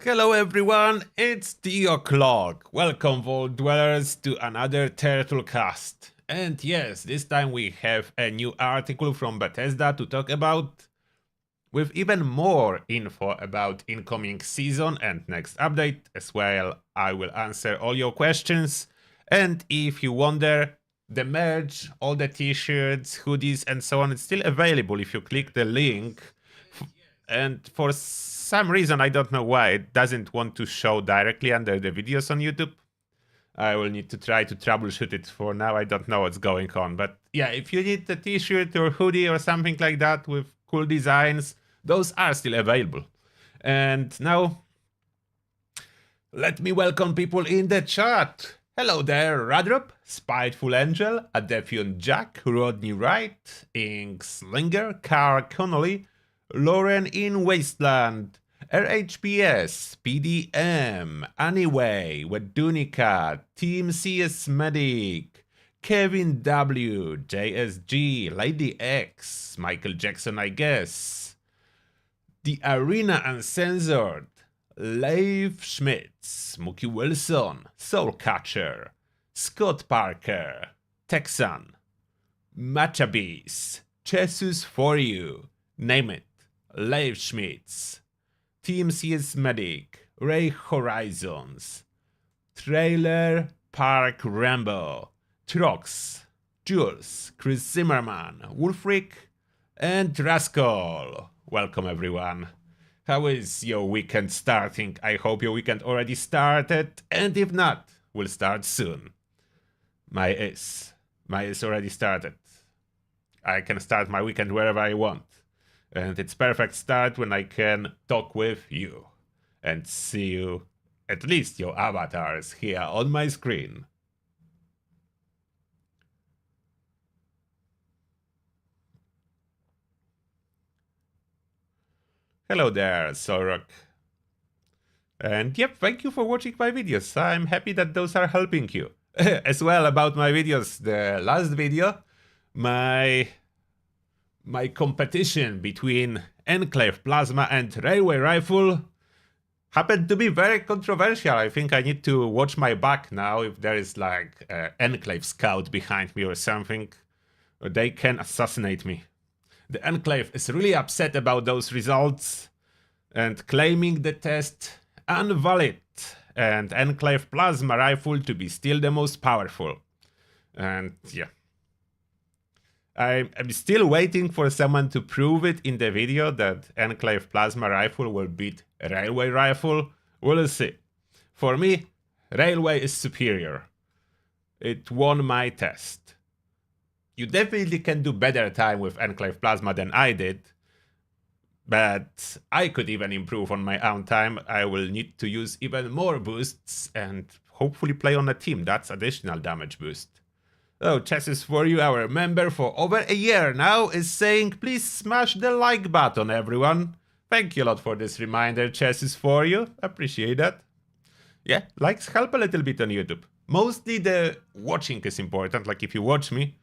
Hello everyone, it's the o'clock. Welcome Vault Dwellers to another Turtlecast. And yes, this time we have a new article from Bethesda to talk about, with even more info about incoming season and next update. As well, I will answer all your questions. And if you wonder, the merch, all the t-shirts, hoodies and so on, it's still available if you click the link. And for some reason, I don't know why, it doesn't want to show directly under the videos on YouTube. I will need to try to troubleshoot it. For now, I don't know what's going on. But yeah, if you need a t-shirt or hoodie or something like that with cool designs, those are still available. And now, let me welcome people in the chat. Hello there, Radrup, Spiteful Angel, Adefion Jack, Rodney Wright, Inkslinger, Car Connolly, Lauren in Wasteland, RHPS, PDM, Anyway, Wedunica, Team CS Medic, Kevin W, JSG, Lady X, Michael Jackson I guess, The Arena Uncensored, Leif Schmitz, Mookie Wilson, Soulcatcher, Scott Parker, Texan, Machabis, Jesus for You, Name It, Leif Schmitz, Team CS Medic, Ray Horizons, Trailer Park Rambo, Trox, Jules, Chris Zimmerman, Wolfric, and Rascal. Welcome everyone. How is your weekend starting? I hope your weekend already started, and if not, will start soon. My is already started. I can start my weekend wherever I want. And it's perfect start when I can talk with you and see you, at least your avatars here on my screen. Hello there, Sorok. And yep, thank you for watching my videos. I'm happy that those are helping you. As well about my videos, the last video, my competition between Enclave Plasma and Railway Rifle happened to be very controversial. I think I need to watch my back now if there is like an Enclave scout behind me or something. They can assassinate me. The Enclave is really upset about those results and claiming the test invalid and Enclave Plasma Rifle to be still the most powerful. And yeah. I'm still waiting for someone to prove it in the video that Enclave Plasma Rifle will beat Railway Rifle. We'll see. For me, Railway is superior. It won my test. You definitely can do better time with Enclave Plasma than I did. But I could even improve on my own time. I will need to use even more boosts and hopefully play on a team. That's additional damage boost. Oh, Chess for You, our member for over a year now, is saying please smash the like button, everyone. Thank you a lot for this reminder, Chess for You. Appreciate that. Yeah, likes help a little bit on YouTube. Mostly the watching is important, like if you watch me,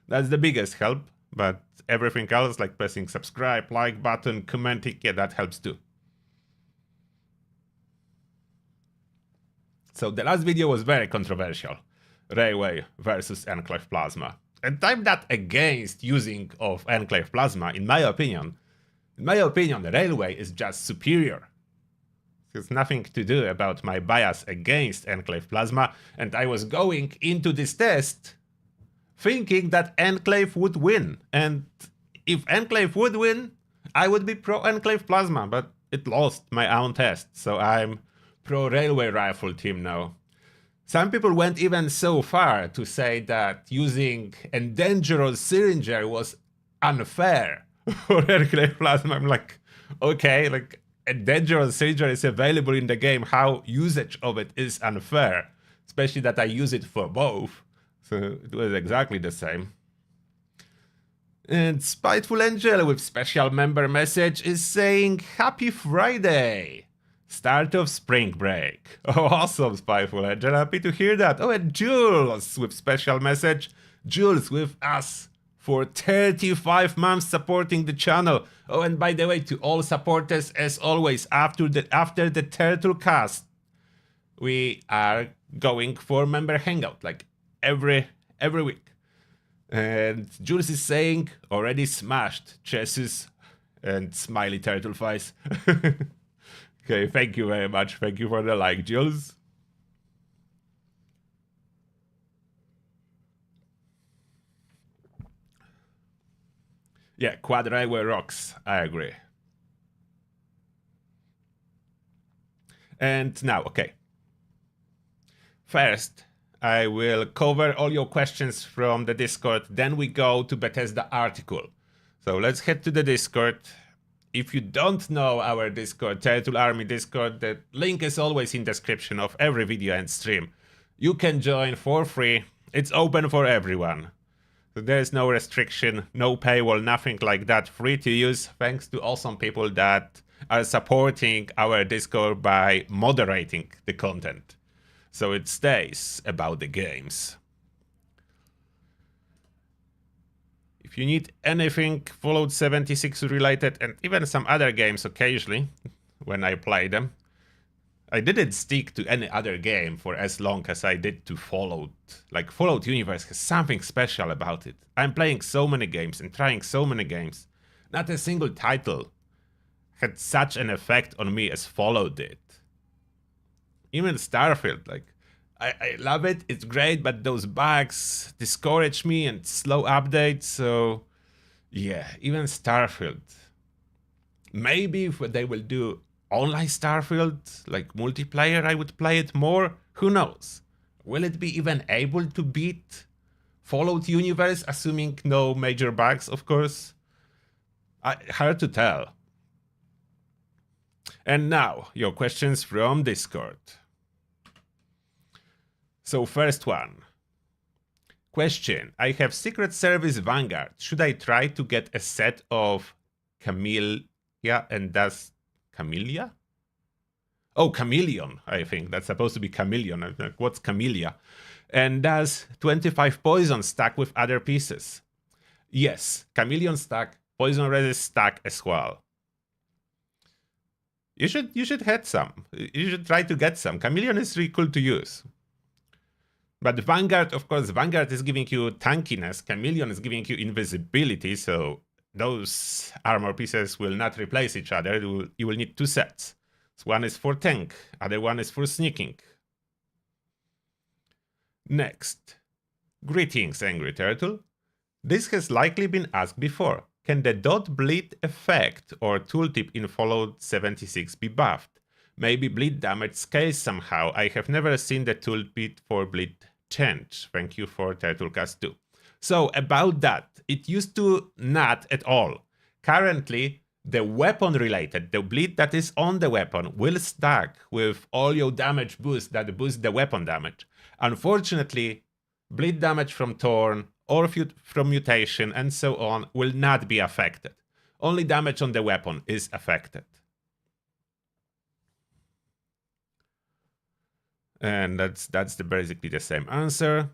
that's the biggest help. But everything else, like pressing subscribe, like button, commenting, yeah, that helps too. So the last video was very controversial. Railway versus Enclave Plasma. And I'm not against using of Enclave Plasma, in my opinion. In my opinion, Railway is just superior. There's nothing to do about my bias against Enclave Plasma, and I was going into this test thinking that Enclave would win. And if Enclave would win, I would be pro Enclave Plasma, but it lost my own test, so I'm pro Railway Rifle team now. Some people went even so far to say that using Endangered Syringer was unfair for Enclave Plasma. I'm like, okay, like Endangered Syringer is available in the game, how usage of it is unfair, especially that I use it for both. So it was exactly the same. And Spiteful Angel with special member message is saying Happy Friday! Start of spring break. Oh, awesome, Spiteful Angel. Happy to hear that. Oh, and Jules with special message. Jules with us for 35 months supporting the channel. Oh, and by the way, to all supporters, as always, after the Turtlecast, we are going for member hangout like every week. And Jules is saying already smashed chesses and smiley turtle face. Okay, thank you very much. Thank you for the like, Jules. Yeah, Quadrive rocks. I agree. And now, okay. First, I will cover all your questions from the Discord, then we go to Bethesda article. So let's head to the Discord. If you don't know our Discord, Turtle Army Discord, the link is always in the description of every video and stream. You can join for free. It's open for everyone. So there's no restriction, no paywall, nothing like that. Free to use, thanks to awesome people that are supporting our Discord by moderating the content. So it stays about the games. If you need anything Fallout 76 related and even some other games occasionally, when I play them, I didn't stick to any other game for as long as I did to Fallout. Like, Fallout universe has something special about it. I'm playing so many games and trying so many games. Not a single title had such an effect on me as Fallout did. Even Starfield, like, I love it, it's great, but those bugs discourage me and slow updates, so yeah, even Starfield. Maybe if they will do online Starfield, like multiplayer, I would play it more, who knows? Will it be even able to beat Fallout universe, assuming no major bugs, of course? Hard to tell. And now, your questions from Discord. So first one. Question. I have Secret Service Vanguard. Should I try to get a set of Camellia and does Camellia? Oh, Chameleon, I think. That's supposed to be Chameleon. I'm like, what's Camellia? And does 25 poison stack with other pieces? Yes, Chameleon stack, poison resist stack as well. You should have some. You should try to get some. Chameleon is really cool to use. But Vanguard, of course, Vanguard is giving you tankiness, Chameleon is giving you invisibility, so those armor pieces will not replace each other, you will need two sets. So one is for tank, other one is for sneaking. Next. Greetings, Angry Turtle. This has likely been asked before. Can the dot bleed effect or tooltip in Fallout 76 be buffed? Maybe bleed damage scales somehow. I have never seen the tooltip for bleed change. Thank you for Turtlecast 2. So about that, it used to not at all. Currently, the weapon related, the bleed that is on the weapon will stack with all your damage boost that boost the weapon damage. Unfortunately, bleed damage from Torn or from mutation and so on will not be affected. Only damage on the weapon is affected. And that's basically the same answer.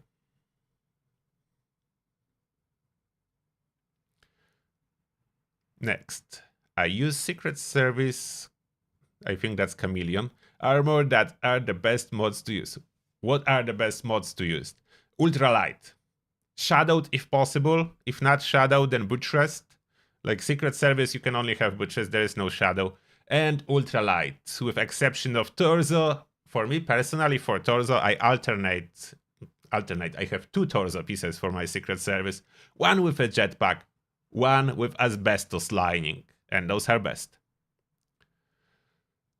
Next, I use Secret Service, I think that's Chameleon, armor that are the best mods to use. What are the best mods to use? Ultralight. Shadowed if possible. If not shadowed, then Buttressed. Like Secret Service, you can only have Buttressed, there is no shadow. And Ultralight, with exception of Torso. For me personally, for Torso, I alternate. I have two Torso pieces for my Secret Service. One with a jetpack, one with asbestos lining. And those are best.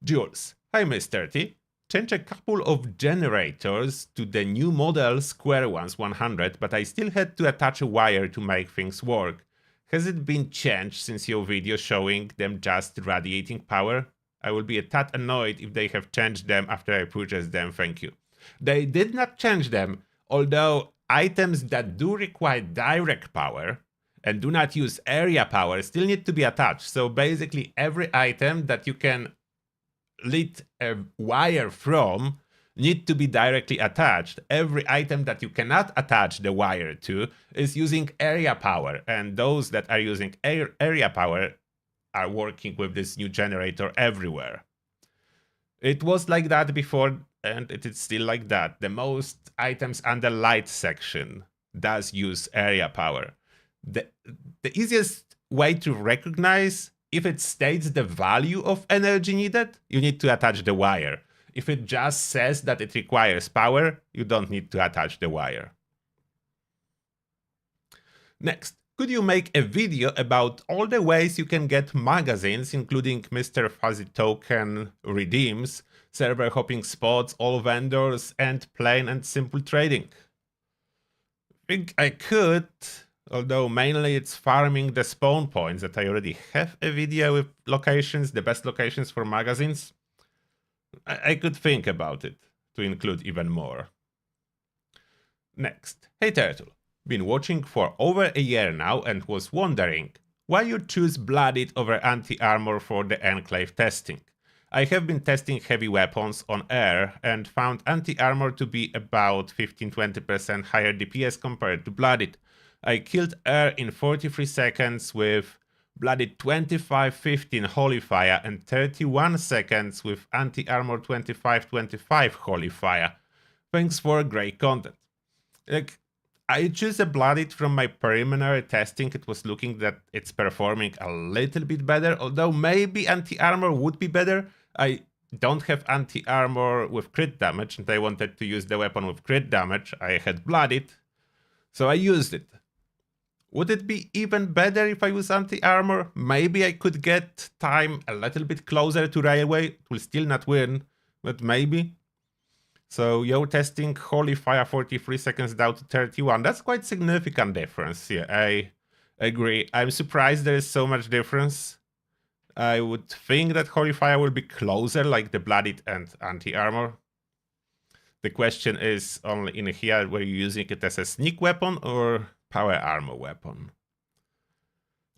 Jules. Hi, Miss 30. Change a couple of generators to the new model Square Ones 100, but I still had to attach a wire to make things work. Has it been changed since your video showing them just radiating power? I will be a tad annoyed if they have changed them after I purchased them, thank you. They did not change them, although items that do require direct power and do not use area power still need to be attached. So basically every item that you can lead a wire from need to be directly attached. Every item that you cannot attach the wire to is using area power, and those that are using area power are working with this new generator everywhere. It was like that before, and it is still like that. The most items under light section does use area power. The easiest way to recognize if it states the value of energy needed, you need to attach the wire. If it just says that it requires power, you don't need to attach the wire. Next, could you make a video about all the ways you can get magazines, including Mr. Fuzzy Token redeems, server hopping spots, all vendors, and plain and simple trading? I think I could, although mainly it's farming the spawn points that I already have a video with locations, the best locations for magazines. I could think about it to include even more. Next, hey Turtle, been watching for over a year now and was wondering why you choose Blooded over anti-armor for the Enclave testing. I have been testing heavy weapons on air and found anti-armor to be about 15-20% higher DPS compared to Blooded. I killed air in 43 seconds with Blooded 25-15 Holy Fire and 31 seconds with anti-armor 25-25 Holy Fire. Thanks for great content. I choose a Blooded from my preliminary testing. It was looking that it's performing a little bit better, although maybe anti-armor would be better. I don't have anti-armor with crit damage, and I wanted to use the weapon with crit damage. I had Blooded, so I used it. Would it be even better if I use anti-armor? Maybe I could get time a little bit closer to Railway. It will still not win, but maybe. So you're testing Holy Fire 43 seconds down to 31. That's quite significant difference. Yeah, I agree. I'm surprised there is so much difference. I would think that Holy Fire will be closer, like the Blooded and anti-armor. The question is only in here, were you using it as a sneak weapon or power armor weapon?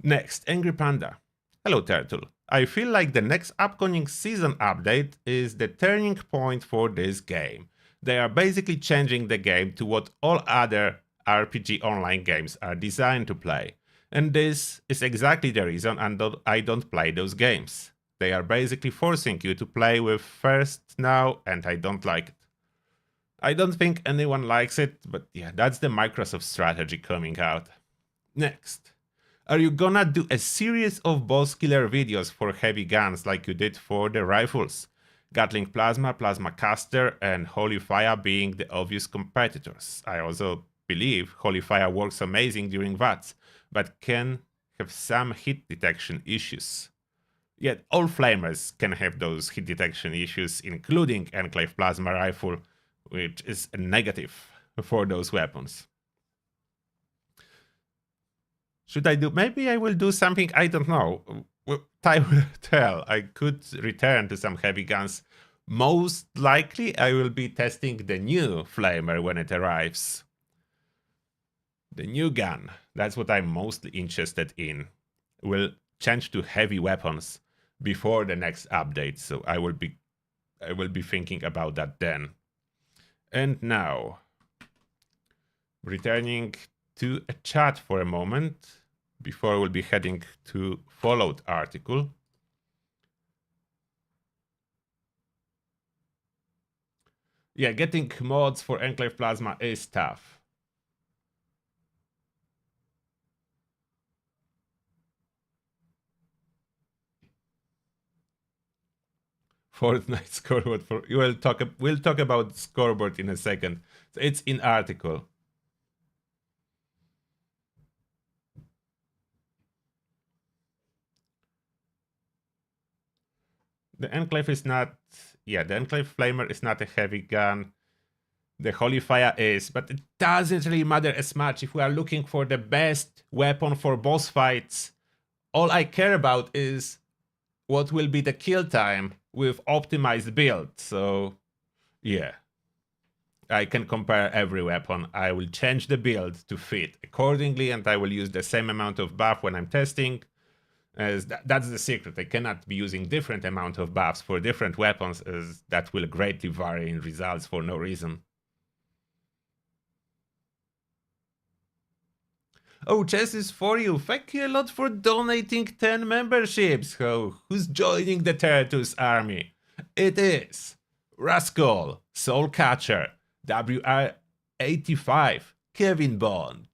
Next, Angry Panda. Hello Turtle. I feel like the next upcoming season update is the turning point for this game. They are basically changing the game to what all other RPG online games are designed to play. And this is exactly the reason I don't play those games. They are basically forcing you to play with first now, and I don't like it. I don't think anyone likes it, but yeah, that's the Microsoft strategy coming out. Next. Are you gonna do a series of boss killer videos for heavy guns like you did for the rifles? Gatling Plasma, Plasma Caster, and Holy Fire being the obvious competitors. I also believe Holy Fire works amazing during VATS, but can have some hit detection issues. Yet all flamers can have those hit detection issues, including Enclave Plasma Rifle, which is a negative for those weapons. Should I do? Maybe I will do something, I don't know. Well, time will tell. I could return to some heavy guns. Most likely I will be testing the new flamer when it arrives. The new gun, that's what I'm mostly interested in. Will change to heavy weapons before the next update, so I will be thinking about that then. And now, returning to a chat for a moment before we'll be heading to Fallout article. Yeah, getting mods for Enclave Plasma is tough. Fortnite scoreboard for we'll talk about scoreboard in a second. So it's in article. The Enclave is not, yeah, the Enclave Flamer is not a heavy gun. The Holy Fire is, but it doesn't really matter as much if we are looking for the best weapon for boss fights. All I care about is what will be the kill time with optimized build. So yeah, I can compare every weapon. I will change the build to fit accordingly, and I will use the same amount of buff when I'm testing. As that's the secret. They cannot be using different amount of buffs for different weapons, as that will greatly vary in results for no reason. Oh, chess is for you. Thank you a lot for donating 10 memberships. Who's joining the Turtles army? It is Rascal, Soulcatcher, WR85, Kevin Bond,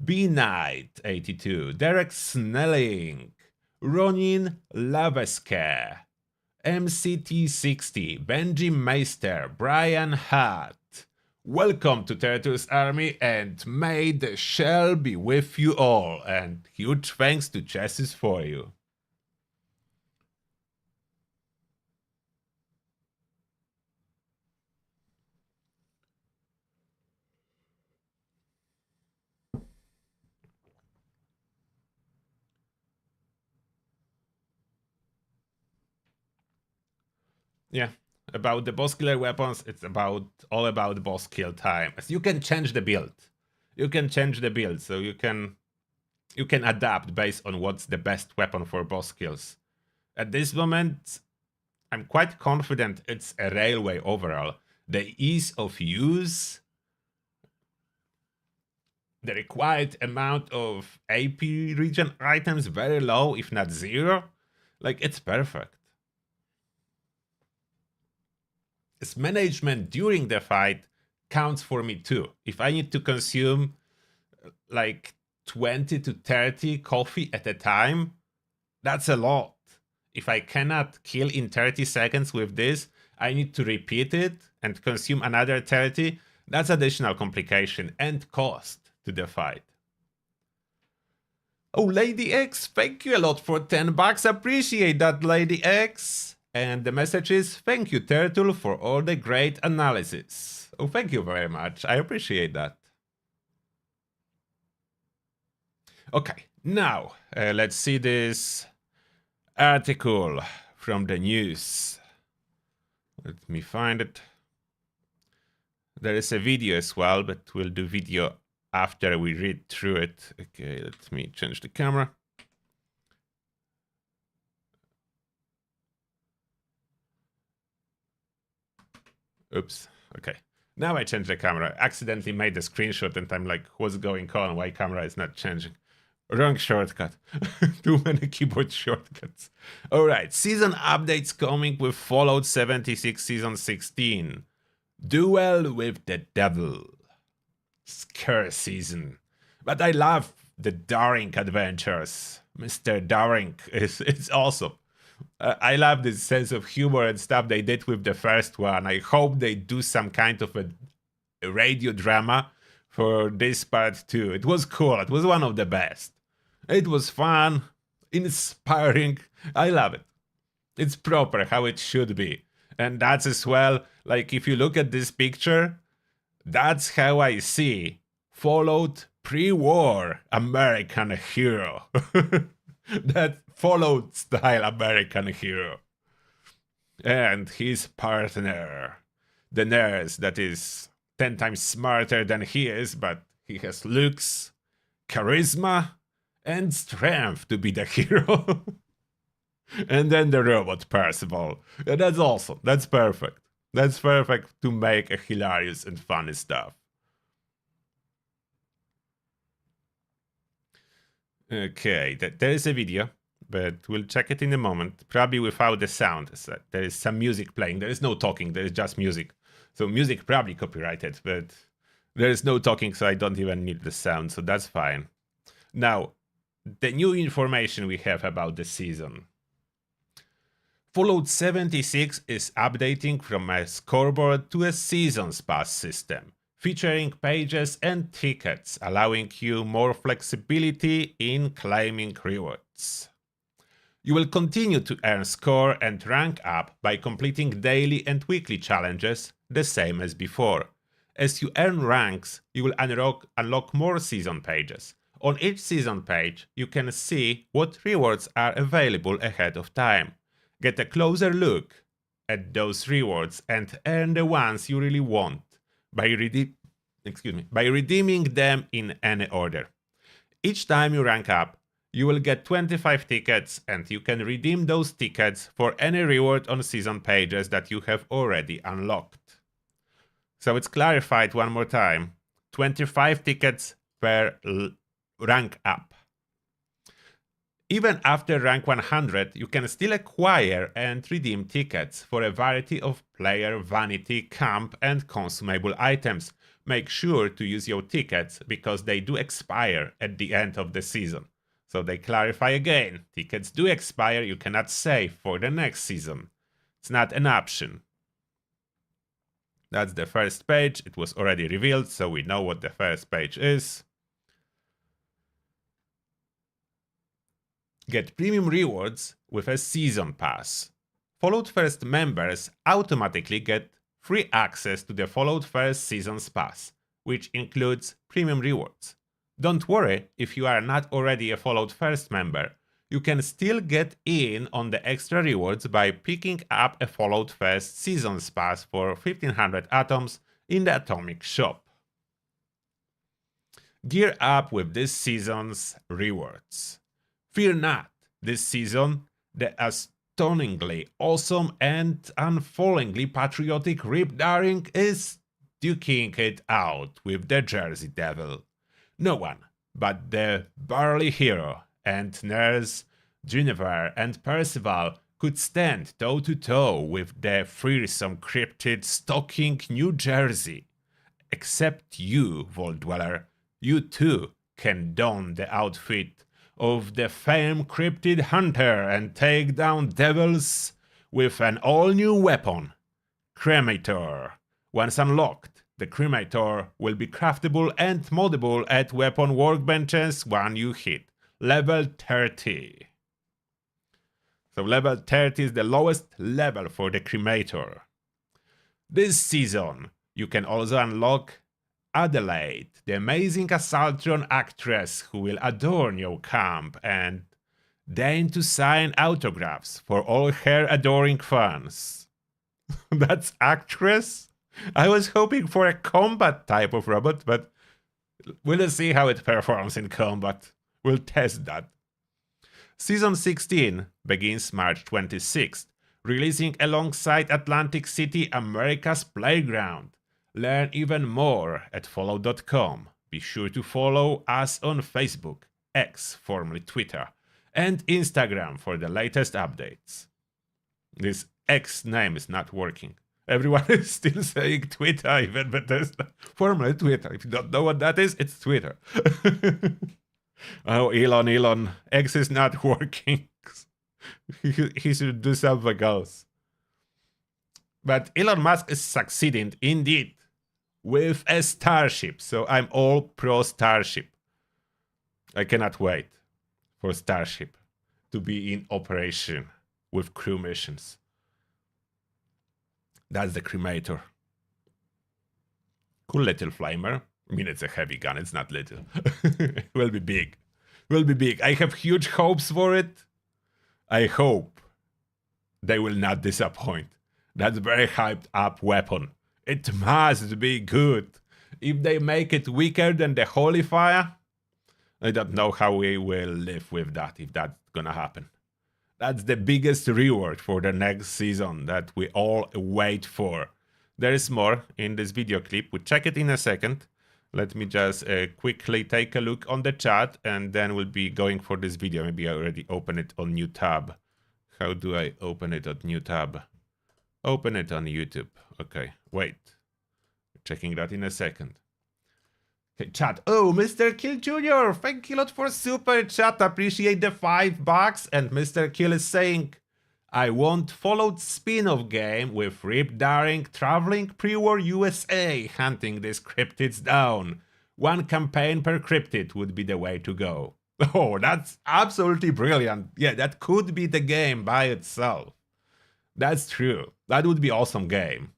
B Knight 82, Derek Snelling, Ronin Lavesque, MCT60, Benji Meister, Brian Hart. Welcome to Turtles Army, and may the shell be with you all, and huge thanks to Chesses for you. Yeah, about the boss killer weapons, it's all about boss kill time. As you can change the build. You can change the build, so you can adapt based on what's the best weapon for boss kills. At this moment, I'm quite confident it's a railway overall. The ease of use, the required amount of AP region items very low, if not zero. Like, it's perfect. Its management during the fight counts for me too. If I need to consume like 20 to 30 coffee at a time, that's a lot. If I cannot kill in 30 seconds with this, I need to repeat it and consume another 30. That's additional complication and cost to the fight. Oh, Lady X, thank you a lot for 10 bucks. Appreciate that, Lady X. And the message is, thank you, Turtle, for all the great analysis. Oh, thank you very much. I appreciate that. Okay, now let's see this article from the news. Let me find it. There is a video as well, but we'll do video after we read through it. Okay, let me change the camera. Oops. Okay. Now I changed the camera. I accidentally made a screenshot and I'm like, what's going on? Why camera is not changing? Wrong shortcut. Too many keyboard shortcuts. Alright, season updates coming with Fallout 76 Season 16. Duel with the Devil. Scare season. But I love the Daring adventures. Mr. Daring is awesome. I love this sense of humor and stuff they did with the first one. I hope they do some kind of a radio drama for this part too. It was cool. It was one of the best. It was fun, inspiring. I love it. It's proper how it should be. And that's as well, like if you look at this picture, that's how I see Fallout pre-war American hero. That Fallout style American hero. And his partner, the nurse that is 10 times smarter than he is, but he has looks, charisma, and strength to be the hero. And then the robot Percival. And that's awesome. That's perfect. That's perfect to make a hilarious and funny stuff. Okay, there is a video, but we'll check it in a moment. Probably without the sound. There is some music playing. There is no talking. There is just music. So music probably copyrighted, but there is no talking, so I don't even need the sound. So that's fine. Now, the new information we have about the season. Fallout 76 is updating from a scoreboard to a Seasons Pass system, featuring pages and tickets, allowing you more flexibility in claiming rewards. You will continue to earn score and rank up by completing daily and weekly challenges, the same as before. As you earn ranks, you will unlock more season pages. On each season page, you can see what rewards are available ahead of time. Get a closer look at those rewards and earn the ones you really want by redeeming them in any order. Each time you rank up, you will get 25 tickets and you can redeem those tickets for any reward on season pages that you have already unlocked. So it's clarified one more time. 25 tickets per rank up. Even after rank 100, you can still acquire and redeem tickets for a variety of player vanity, camp and consumable items. Make sure to use your tickets because they do expire at the end of the season. So they clarify again, tickets do expire, you cannot save for the next season. It's not an option. That's the first page, it was already revealed, so we know what the first page is. Get premium rewards with a season pass. Followed First members automatically get free access to the Followed First Seasons Pass, which includes premium rewards. Don't worry if you are not already a Followed First member, you can still get in on the extra rewards by picking up a Followed First Seasons Pass for 1500 atoms in the Atomic Shop. Gear up with this season's rewards. Fear not, this season, the astonishingly awesome and unfallingly patriotic Rip Daring is duking it out with the Jersey Devil. No one but the burly hero and nurse Guinevere and Percival could stand toe-to-toe with the fearsome cryptid stalking New Jersey. Except you, Vault Dweller, you too can don the outfit of the famed cryptid hunter and take down devils with an all-new weapon, Cremator. Once unlocked, the Cremator will be craftable and moddable at weapon workbenches when you hit level 30. So level 30 is the lowest level for the Cremator. This season, you can also unlock Adelaide, the amazing Assaultron actress who will adorn your camp and deign to sign autographs for all her adoring fans. That's actress? I was hoping for a combat type of robot, but we'll see how it performs in combat. We'll test that. Season 16 begins March 26th, releasing alongside Atlantic City America's Playground. Learn even more at follow.com. Be sure to follow us on Facebook, X, formerly Twitter, and Instagram for the latest updates. This X name is not working. Everyone is still saying Twitter, even Bethesda. Formerly Twitter. If you don't know what that is, it's Twitter. Oh, Elon, X is not working. He should do something else. But Elon Musk is succeeding indeed with a Starship. So I'm all pro Starship. I cannot wait for Starship to be in operation with crew missions. That's the Cremator. Cool little flamer. I mean, it's a heavy gun, it's not little. It will be big. Will be big. I have huge hopes for it. I hope they will not disappoint. That's a very hyped up weapon. It must be good. If they make it weaker than the Holy Fire, I don't know how we will live with that if that's gonna happen. That's the biggest reward for the next season that we all wait for. There is more in this video clip. We'll check it in a second. Let me just quickly take a look on the chat and then we'll be going for this video. Maybe I already open it on new tab. How do I open it on new tab? Open it on YouTube. Okay, wait. Checking that in a second. Okay, chat. Oh, Mr. Kill Jr., thank you a lot for super chat. Appreciate the $5. And Mr. Kill is saying, I want followed spin-off game with Rip Daring traveling pre-war USA, hunting these cryptids down. One campaign per cryptid would be the way to go. Oh, that's absolutely brilliant. Yeah, that could be the game by itself. That's true. That would be awesome game.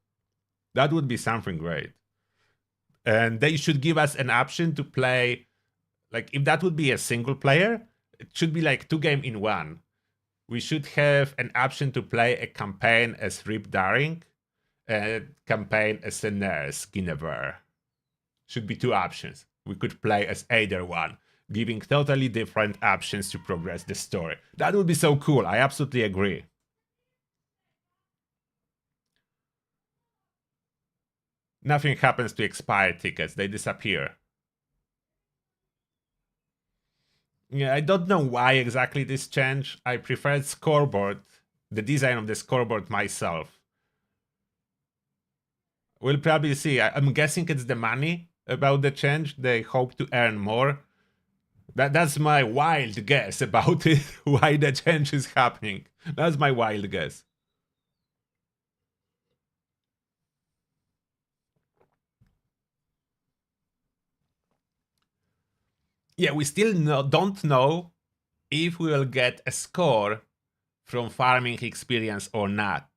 That would be something great. And they should give us an option to play, like if that would be a single player, it should be like 2 games in 1. We should have an option to play a campaign as Rip Daring and a campaign as a nurse, Guinevere. Should be 2 options. We could play as either one. giving totally different options to progress the story. That would be so cool. I absolutely agree. Nothing happens to expired tickets, they disappear. Yeah, I don't know why exactly this changed. I preferred scoreboard, the design of the scoreboard myself. We'll probably see. I'm guessing it's the money about the change. They hope to earn more. That's my wild guess about it, why the change is happening. That's my wild guess. Yeah, we still don't know if we will get a score from farming experience or not.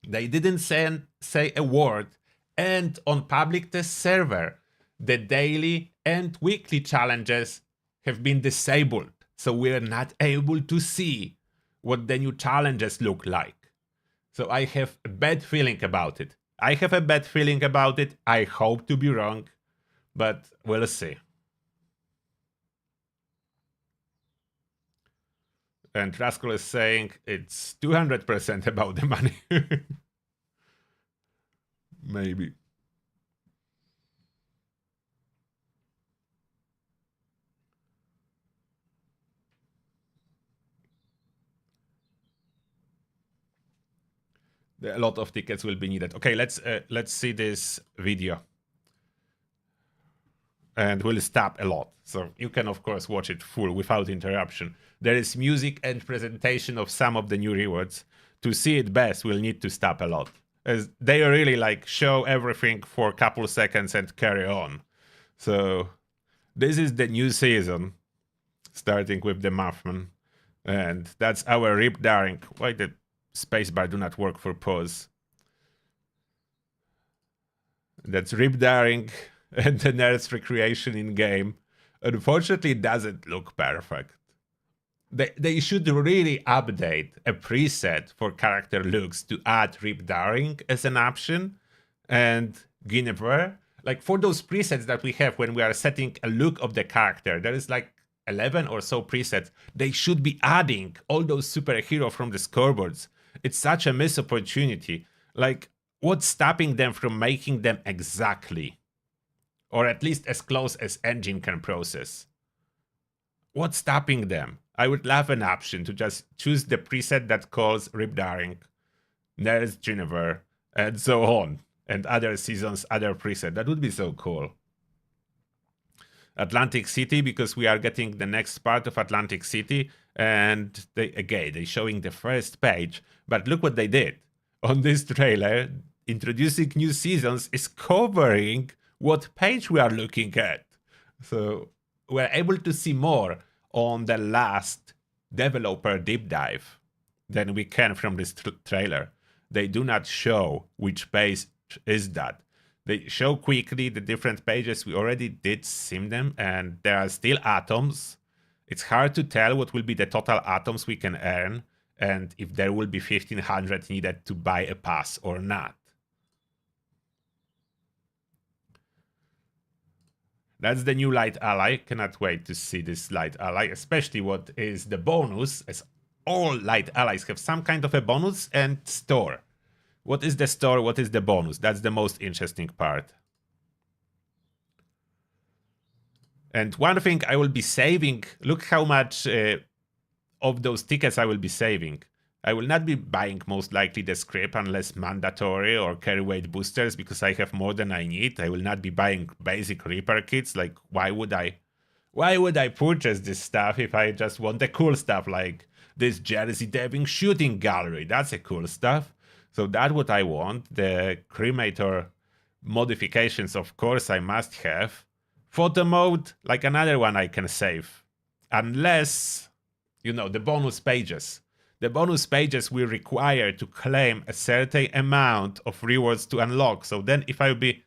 They didn't say a word. And on public test server, the daily and weekly challenges have been disabled. So we're not able to see what the new challenges look like. So I have a bad feeling about it. I have a bad feeling about it. I hope to be wrong, but we'll see. And Rascal is saying it's 200% about the money. Maybe. A lot of tickets will be needed. Okay, let's see this video. And we'll stop a lot. So you can, of course, watch it full without interruption. There is music and presentation of some of the new rewards. To see it best, we'll need to stop a lot. As they really like show everything for a couple seconds and carry on. So this is the new season, starting with the Muffman. And that's our Rip Daring. Why the spacebar do not work for pause? That's Rip Daring and the Nerd's Recreation in game. Unfortunately, it doesn't look perfect. They should really update a preset for character looks to add Rip Daring as an option and Guinevere. Like for those presets that we have when we are setting a look of the character, there is like 11 or so presets. They should be adding all those superhero from the scoreboards. It's such a missed opportunity. Like, what's stopping them from making them exactly? Or at least as close as engine can process? What's stopping them? I would love an option to just choose the preset that calls Rip Daring, Nurse Guinevere, and so on, and other seasons, other preset. That would be so cool. Atlantic City, because we are getting the next part of Atlantic City, and they're showing the first page, but look what they did. On this trailer, introducing new seasons is covering what page we are looking at. So we're able to see more on the last developer deep dive than we can from this trailer. They do not show which page is that. They show quickly the different pages. We already did sim them, and there are still atoms. It's hard to tell what will be the total atoms we can earn, and if there will be 1500 needed to buy a pass or not. That's the new Light Ally. Cannot wait to see this Light Ally, especially what is the bonus, as all Light Allies have some kind of a bonus and store. What is the store? What is the bonus? That's the most interesting part. And one thing I will be saving, look how much of those tickets I will be saving. I will not be buying most likely the script unless mandatory or carry weight boosters because I have more than I need. I will not be buying basic Reaper kits. Like, why would I purchase this stuff if I just want the cool stuff like this Jersey Deving shooting gallery? That's a cool stuff. So that's what I want. The cremator modifications, of course, I must have. Photo mode, like another one I can save. Unless, the bonus pages. The bonus pages will require to claim a certain amount of rewards to unlock. So then if I'll be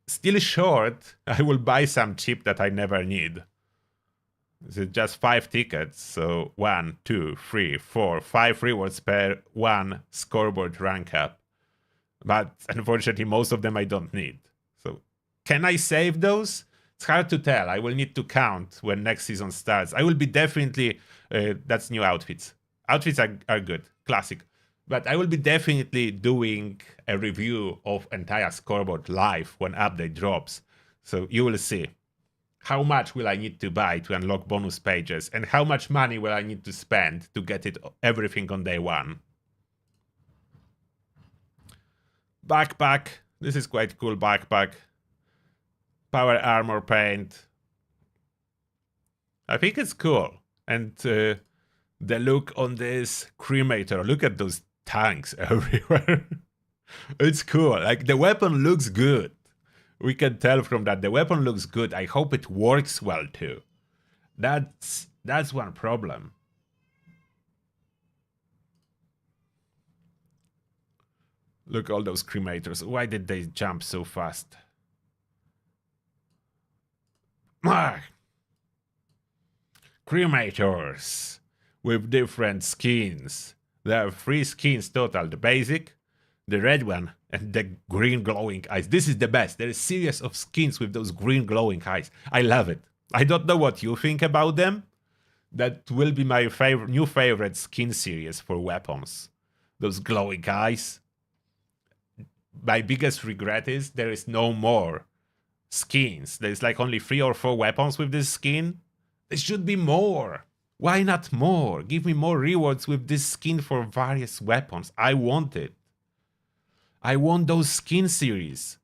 still short, I will buy some cheap that I never need. This is just 5 tickets. So 1, 2, 3, 4, 5 rewards per 1 scoreboard rank up. But unfortunately, most of them I don't need. So can I save those? It's hard to tell. I will need to count when next season starts. I will be definitely... that's new outfits. Outfits are good. Classic. But I will be definitely doing a review of entire scoreboard live when update drops. So you will see. How much will I need to buy to unlock bonus pages? And how much money will I need to spend to get it everything on day one? Backpack. This is quite cool backpack. Power armor paint. I think it's cool. And the look on this cremator. Look at those tanks everywhere. It's cool. Like, the weapon looks good. We can tell from that the weapon looks good. I hope it works well too. That's one problem. Look, all those cremators. Why did they jump so fast? Cremators with different skins. There are 3 skins total. The basic, the red one, and the green glowing eyes. This is the best. There is a series of skins with those green glowing eyes. I love it. I don't know what you think about them. That will be my new favorite skin series for weapons. Those glowing eyes. My biggest regret is there is no more skins. There's like only 3 or 4 weapons with this skin. There should be more. Why not more? Give me more rewards with this skin for various weapons. I want it. I want those skin series.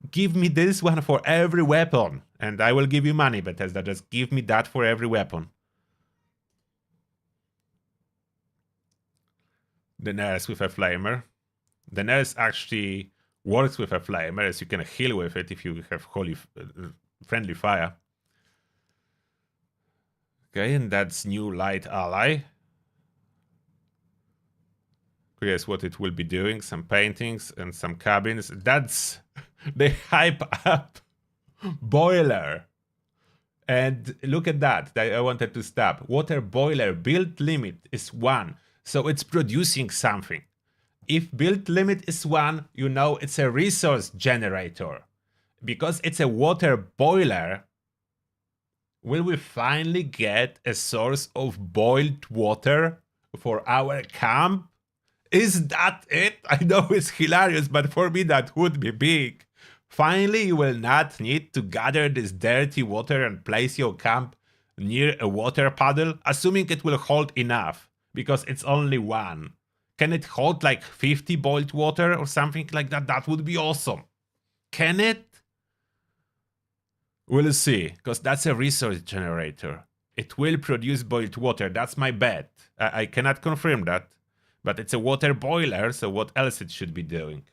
Give me this one for every weapon. And I will give you money, Bethesda. Just give me that for every weapon. The nurse with a flamer. The nurse actually works with a flamer, as you can heal with it if you have holy friendly fire. Okay, and that's new light ally. Curious what it will be doing. Some paintings and some cabins. That's the hype up boiler. And look at that. I wanted to stop. Water boiler build limit is 1. So it's producing something. If build limit is 1, you know it's a resource generator. Because it's a water boiler, will we finally get a source of boiled water for our camp? Is that it? I know it's hilarious, but for me that would be big. Finally, you will not need to gather this dirty water and place your camp near a water puddle, assuming it will hold enough, because it's only 1. Can it hold like 50 boiled water or something like that? That would be awesome. Can it? We'll see, because that's a resource generator. It will produce boiled water, that's my bet. I cannot confirm that, but it's a water boiler, so what else it should be doing?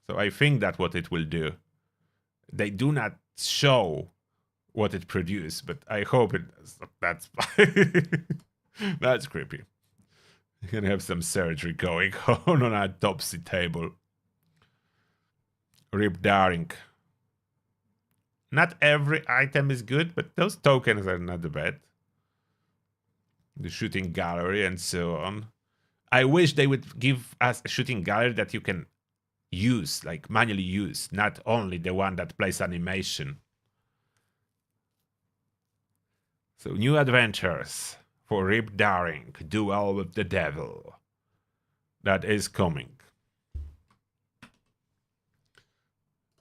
So I think that's what it will do. They do not show what it produces, but I hope it does. That's that's creepy. You can have some surgery going on an autopsy table. Rip Daring. Not every item is good, but those tokens are not bad. The shooting gallery and so on. I wish they would give us a shooting gallery that you can use, like manually use, not only the one that plays animation. So new adventures for Rip Daring, Duel with the Devil. That is coming.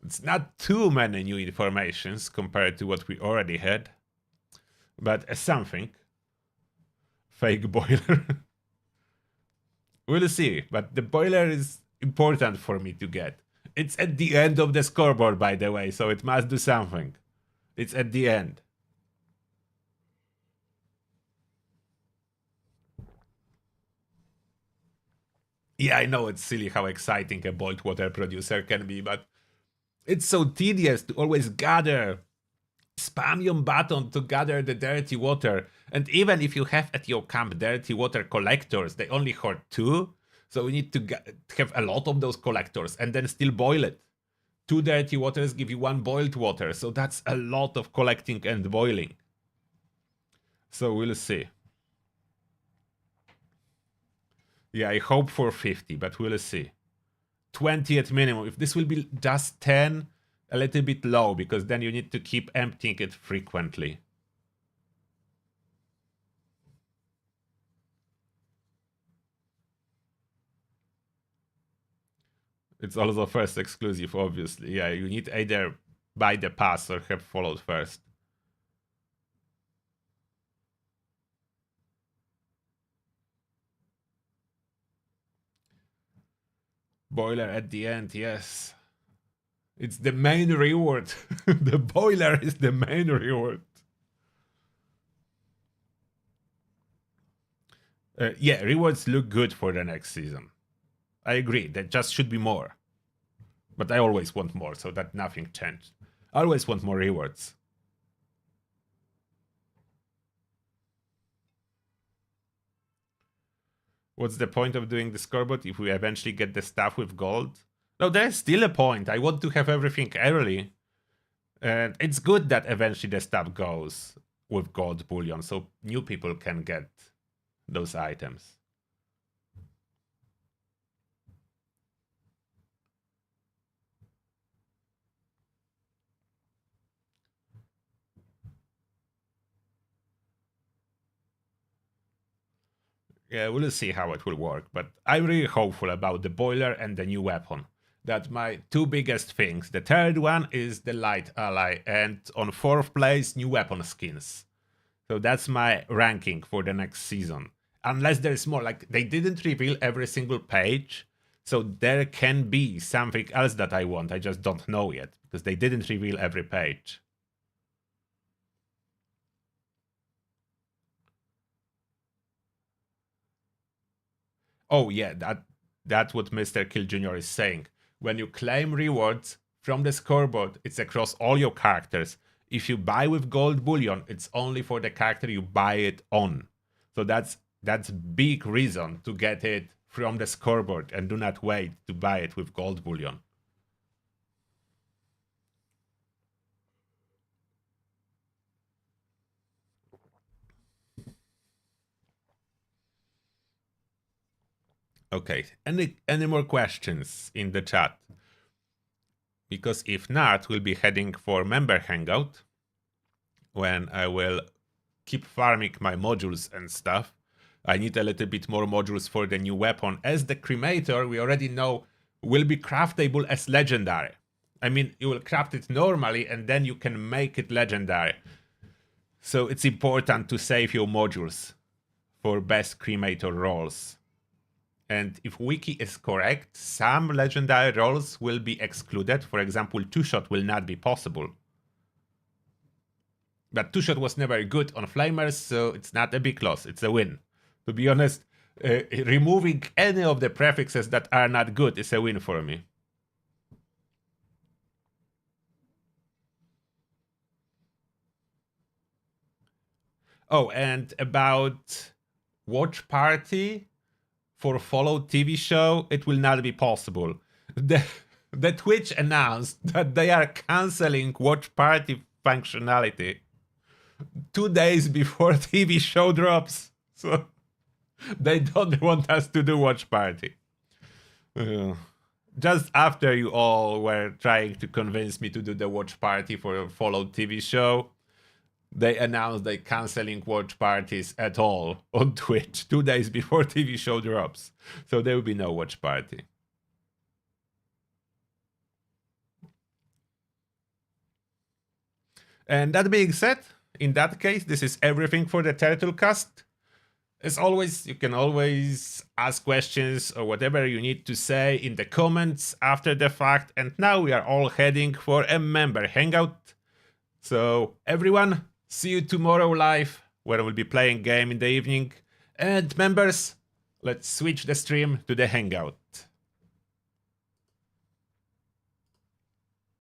It's not too many new informations compared to what we already had, but something. Fake boiler. We'll see, but the boiler is important for me to get. It's at the end of the scoreboard, by the way, so it must do something. It's at the end. Yeah, I know it's silly how exciting a boiled water producer can be, but it's so tedious to always gather. Spam your button to gather the dirty water. And even if you have at your camp dirty water collectors, they only hold 2. So we need to have a lot of those collectors and then still boil it. 2 dirty waters give you 1 boiled water. So that's a lot of collecting and boiling. So we'll see. Yeah, I hope for 50, but we'll see. 20 at minimum. If this will be just 10, a little bit low, because then you need to keep emptying it frequently. It's also first exclusive, obviously. Yeah, you need either buy the pass or have followed first. Boiler at the end, yes. It's the main reward. The boiler is the main reward. Yeah, rewards look good for the next season. I agree, there just should be more. But I always want more, so that nothing changed. I always want more rewards. What's the point of doing the scoreboard if we eventually get the stuff with gold? No, there's still a point. I want to have everything early. And it's good that eventually the stuff goes with gold bullion, so new people can get those items. Yeah, we'll see how it will work, but I'm really hopeful about the boiler and the new weapon. That's my two biggest things. The third one is the light ally, and on fourth place, new weapon skins. So that's my ranking for the next season. Unless there's more, like they didn't reveal every single page, so there can be something else that I want. I just don't know yet because they didn't reveal every page. Oh yeah, that's what Mr. Kill Jr. is saying. When you claim rewards from the scoreboard, it's across all your characters. If you buy with gold bullion, it's only for the character you buy it on. So that's big reason to get it from the scoreboard and do not wait to buy it with gold bullion. Okay, any more questions in the chat? Because if not, we'll be heading for member hangout when I will keep farming my modules and stuff. I need a little bit more modules for the new weapon, as the cremator, we already know, will be craftable as legendary. I mean, you will craft it normally and then you can make it legendary. So it's important to save your modules for best cremator rolls. And if wiki is correct, some legendary rolls will be excluded. For example, two-shot will not be possible. But two-shot was never good on flamers, so it's not a big loss, it's a win. To be honest, removing any of the prefixes that are not good is a win for me. Oh, and about watch party for followed TV show, it will not be possible. The Twitch announced that they are canceling watch party functionality 2 days before TV show drops. So they don't want us to do watch party. Just after you all were trying to convince me to do the watch party for a followed TV show, they announced they're canceling watch parties at all on Twitch 2 days before TV show drops. So there will be no watch party. And that being said, in that case, this is everything for the Turtlecast. As always, you can always ask questions or whatever you need to say in the comments after the fact. And now we are all heading for a member hangout. So everyone, see you tomorrow live, where we'll be playing game in the evening. And members, let's switch the stream to the hangout.